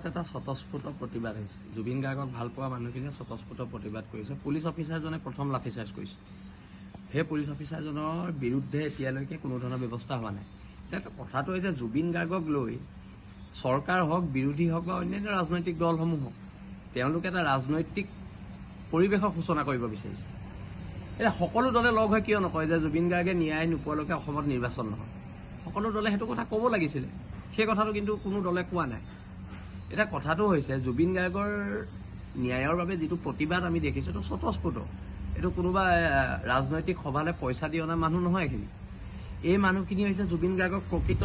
এটা স্বতঃস্ফূৰ্ত প্ৰতিবাদ হৈছে। জুবিন গাৰ্গক ভাল পোৱা মানুহখিনিয়ে স্বতঃস্ফূৰ্ত প্ৰতিবাদ কৰিছে। পুলিচ অফিচাৰজনে প্ৰথম লাঠিচাৰ্জ কৰিছে। সেই পুলিচ অফিচাৰজনৰ বিৰুদ্ধে এতিয়ালৈকে কোনো ধৰণৰ ব্যৱস্থা হোৱা নাই। এতিয়া কথাটো হৈছে জুবিন গাৰ্গক লৈ চৰকাৰ হওক, বিৰোধী হওক বা অন্যান্য ৰাজনৈতিক দলসমূহ হওক, তেওঁলোকে এটা ৰাজনৈতিক পৰিৱেশৰ সূচনা কৰিব বিচাৰিছে। এতিয়া সকলো দলে লগ হৈ কিয় নকয় যে জুবিন গাৰ্গে ন্যায় নোপোৱালৈকে অসমত নিৰ্বাচন নহয়? সকলো দলে সেইটো কথা ক'ব লাগিছিলে। সেই কথাটো কিন্তু কোনো দলে কোৱা নাই। এতিয়া কথাটো হৈছে জুবিন গাৰ্গৰ ন্যায়ৰ বাবে যিটো প্ৰতিবাদ আমি দেখিছোঁ এইটো স্বতঃস্ফূৰ্ত। এইটো কোনোবা ৰাজনৈতিক সভালৈ পইচা দি অনা মানুহ নহয়। এইখিনি এই মানুহখিনি হৈছে জুবিন গাৰ্গক প্ৰকৃত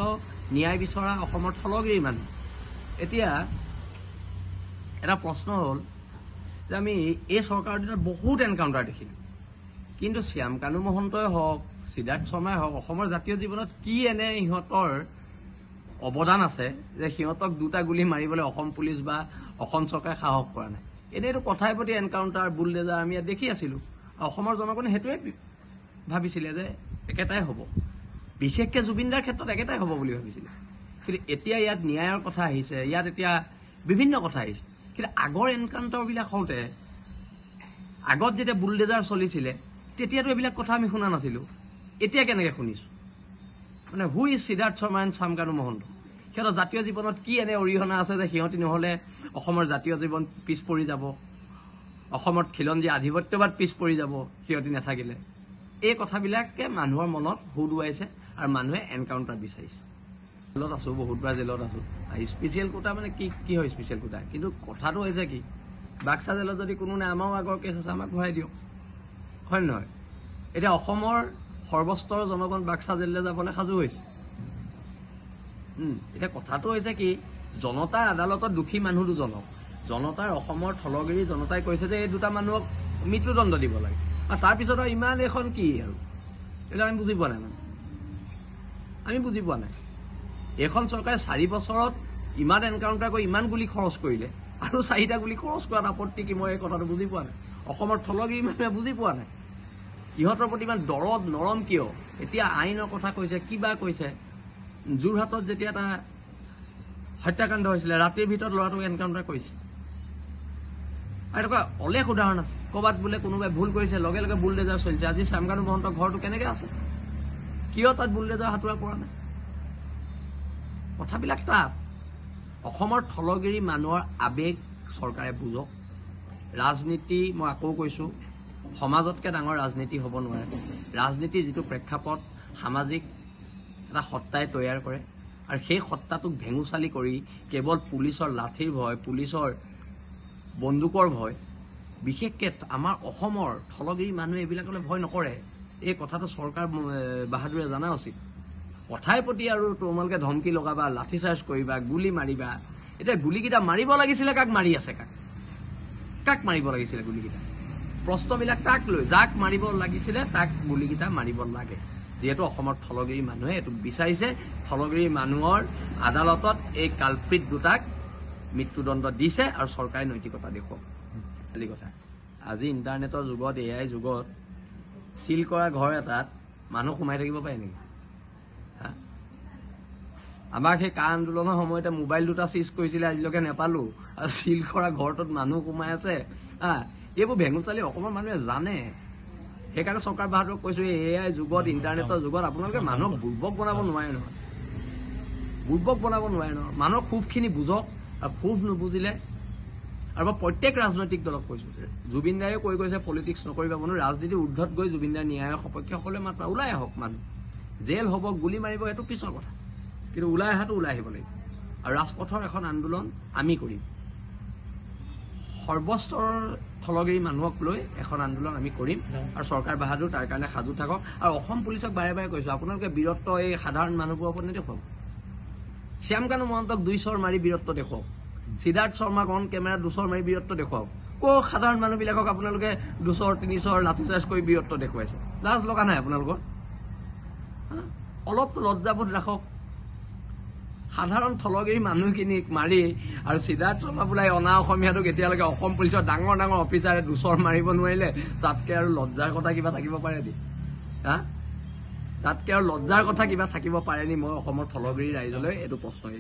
ন্যায় বিচৰা অসমৰ থলগিৰি মানুহ। এতিয়া এটা প্ৰশ্ন হ'ল যে আমি এই চৰকাৰৰ দিনত বহুত এনকাউণ্টাৰ দেখিলোঁ, কিন্তু শ্যামকানু মহন্তই হওক, সিদ্ধাৰ্থ শৰ্মাই হওক, অসমৰ জাতীয় জীৱনত কি এনে ইহঁতৰ অৱদান আছে যে সিহঁতক দুটা গুলি মাৰিবলৈ অসম পুলিচ বা অসম চৰকাৰে সাহস কৰা নাই? এনেইতো কথাই প্ৰতি এনকাউণ্টাৰ, বুলডেজাৰ আমি ইয়াত দেখি আছিলোঁ। অসমৰ জনগণে সেইটোৱে ভাবিছিলে যে একেটাই হ'ব, বিশেষকৈ জুবিনদাৰ ক্ষেত্ৰত একেটাই হ'ব বুলি ভাবিছিলে। কিন্তু এতিয়া ইয়াত ন্যায়ৰ কথা আহিছে, ইয়াত এতিয়া বিভিন্ন কথা আহিছে। কিন্তু আগৰ এনকাউণ্টাৰবিলাক হওঁতে, আগত যেতিয়া বুলডেজাৰ চলিছিলে তেতিয়াতো এইবিলাক কথা আমি শুনা নাছিলোঁ। এতিয়া কেনেকৈ শুনিছোঁ? মানে who is Siddhartha Sharma and Shyamkanu Mahanta? সিহঁতৰ জাতীয় জীৱনত কি এনে অৰিহণা আছে যে সিহঁতি নহ'লে অসমৰ জাতীয় জীৱন পিছ পৰি যাব, অসমত খিলঞ্জীয়া আধিপত্যবাদ পিছ পৰি যাব সিহঁতি নাথাকিলে? এই কথাবিলাকে মানুহৰ মনত হুদুৱাইছে আৰু মানুহে এনকাউণ্টাৰ বিচাৰিছে। জেলত আছোঁ, বহুতবাৰ জেলত আছোঁ। স্পেচিয়েল কোটা মানে কি হয় স্পেচিয়েল কোটা? কিন্তু কথাটো হৈছে কি, বাক্সা জেলত যদি কোনো নাই, আমাৰো আগৰ কেছ আছে, আমাক ঘূৰাই দিয়ক, হয় নে নহয়? এতিয়া অসমৰ সৰ্বস্তৰৰ জনগণ বাক্সা জেললৈ যাবলৈ সাজু হৈছে। এতিয়া কথাটো হৈছে কি, জনতাৰ আদালতত দোষী মানুহ দুজনক জনতাৰ অসমৰ থলগিৰি জনতাই কৈছে যে এই দুটা মানুহক মৃত্যুদণ্ড দিব লাগে, আৰু তাৰপিছত আৰু ইমান এখন কি আৰু এইবিলাক আমি বুজি পোৱা নাই। মানে আমি বুজি পোৱা নাই। এইখন চৰকাৰে 4 বছৰত ইমান এনকাউণ্টাৰ কৰি ইমান গুলি খৰচ কৰিলে, আৰু 4টা গুলি খৰচ কৰাত আপত্তি কি? মই এই কথাটো বুজি পোৱা নাই। অসমৰ থলগিৰি মানুহে বুজি পোৱা নাই ইহঁতৰ প্ৰতি ইমান দৰদ নৰম কিয়? এতিয়া আইনৰ কথা কৈছে, কিবা কৈছে। যোৰহাটত যেতিয়া এটা হত্যাকাণ্ড হৈছিলে, ৰাতিৰ ভিতৰত ল'ৰাটোক এনকাউণ্টাৰ কৰিছে। আৰু এনেকুৱা অলেখ উদাহৰণ আছে। ক'ৰবাত বোলে কোনোবাই ভুল কৰিছে, লগে লগে বুলডেজাৰ চলিছে। আজি শ্যামকানু মহন্তৰ ঘৰটো কেনেকৈ আছে? কিয় তাত বুলডেজাৰ হাতোৰা পৰা নাই? কথাবিলাক তাত। অসমৰ থলগিৰি মানুহৰ আৱেগ চৰকাৰে বুজক। ৰাজনীতি, মই আকৌ কৈছোঁ, সমাজতকৈ ডাঙৰ ৰাজনীতি হ'ব নোৱাৰে। ৰাজনীতিৰ যিটো প্ৰেক্ষাপট সামাজিক এটা সত্তাই তৈয়াৰ কৰে, আৰু সেই সত্তাটোক ভেঙুচালি কৰি কেৱল পুলিচৰ লাঠিৰ ভয়, পুলিচৰ বন্দুকৰ ভয়, বিশেষকৈ আমাৰ অসমৰ থলগিৰি মানুহে এইবিলাকলৈ ভয় নকৰে। এই কথাটো চৰকাৰ বাহাদুৰে জনা উচিত। কথাই প্ৰতি আৰু তোমালোকে ধমকি লগাবা, লাঠিচাৰ্জ কৰিবা, গুলি মাৰিবা। এতিয়া গুলিকেইটা মাৰিব লাগিছিলে কাক? মাৰি আছে কাক মাৰিব লাগিছিলে গুলিকেইটা? প্ৰশ্নবিলাক তাক লৈ, যাক মাৰিব লাগিছিলে তাক গুলিকেইটা মাৰিব লাগে। যিহেতু অসমৰ থলগিৰি মানুহে এইটো বিচাৰিছে, থলগিৰি মানুহৰ আদালতত এই কালপ্ৰিট দুটাক মৃত্যুদণ্ড দিছে, আৰু চৰকাৰে নৈতিকতা দেখুৱাওক। খালি কথা, আজি ইণ্টাৰনেটৰ যুগত, AI যুগত চিল কৰা ঘৰ এটাত মানুহ সোমাই থাকিব পাৰে নেকি? আমাক সেই কা আন্দোলনৰ সময়তে মোবাইল দুটা চিজ কৰিছিলে, আজিলৈকে নেপালোঁ। আৰু চিল কৰা ঘৰটোত মানুহ সোমাই আছে। এইবোৰ ভেঙুচালি অসমৰ মানুহে জানে। সেইকাৰণে চৰকাৰ বাহাদুৰক কৈছোঁ, এই AI যুগত, ইণ্টাৰনেটৰ যুগত আপোনালোকে মানুহক বুৰ্বক বনাব নোৱাৰে নহয়। বুৰ্বক বনাব নোৱাৰে নহয়। মানুহৰ ক্ষোভখিনি বুজক, আৰু ক্ষোভ নুবুজিলে, আৰু মই প্ৰত্যেক ৰাজনৈতিক দলক কৈছোঁ, জুবিন দায়ে কৈ গৈছে পলিটিক্স নকৰিবা। মানুহ ৰাজনীতিৰ ঊৰ্ধত গৈ জুবিন দাৰ ন্যায়ৰ সপক্ষে সকলোৱে মাত্ৰ ওলাই আহক। মানুহ জেল হ'ব, গুলি মাৰিব, সেইটো পিছৰ কথা, কিন্তু ওলাই অহাটো ওলাই আহিব লাগিব। আৰু ৰাজপথৰ এখন আন্দোলন আমি কৰিম। সৰ্বস্তৰৰ থলগিৰি মানুহক লৈ এখন আন্দোলন আমি কৰিম, আৰু চৰকাৰ বাহাদুৰ তাৰ কাৰণে সাজু থাকক। আৰু অসম পুলিচক বাৰে বাৰে কৈছোঁ, আপোনালোকে বীৰত্ব এই সাধাৰণ মানুহবোৰৰ ওপৰত নেদেখুৱাব। শ্যামকানু মহন্তক 2 চৰ মাৰি বীৰত্ব দেখুৱাওক। সিদ্ধাৰ্থ শৰ্মাক অন কেমেৰাত 2 চৰ মাৰি বীৰত্ব দেখুৱাওক। সাধাৰণ মানুহবিলাকক আপোনালোকে 2 চৰ 3 চৰ লাঠিচাৰ্জ কৰি বীৰত্ব দেখুৱাইছে। লাজ লগা নাই আপোনালোকৰ? অলপ লজ্জাবোধ ৰাখক। সাধাৰণ থলগিৰি মানুহখিনিক মাৰি, আৰু সিদ্ধাৰ্থ শৰ্মা বোলাই অনা অসমীয়াটোক এতিয়ালৈকে অসম পুলিচৰ ডাঙৰ ডাঙৰ অফিচাৰে 2 চৰ মাৰিব নোৱাৰিলে, তাতকৈ আৰু লজ্জাৰ কথা কিবা থাকিব পাৰে নি? তাতকৈ আৰু লজ্জাৰ কথা কিবা থাকিব পাৰে নি? মই অসমৰ থলগিৰি ৰাইজলৈ এইটো প্ৰশ্ন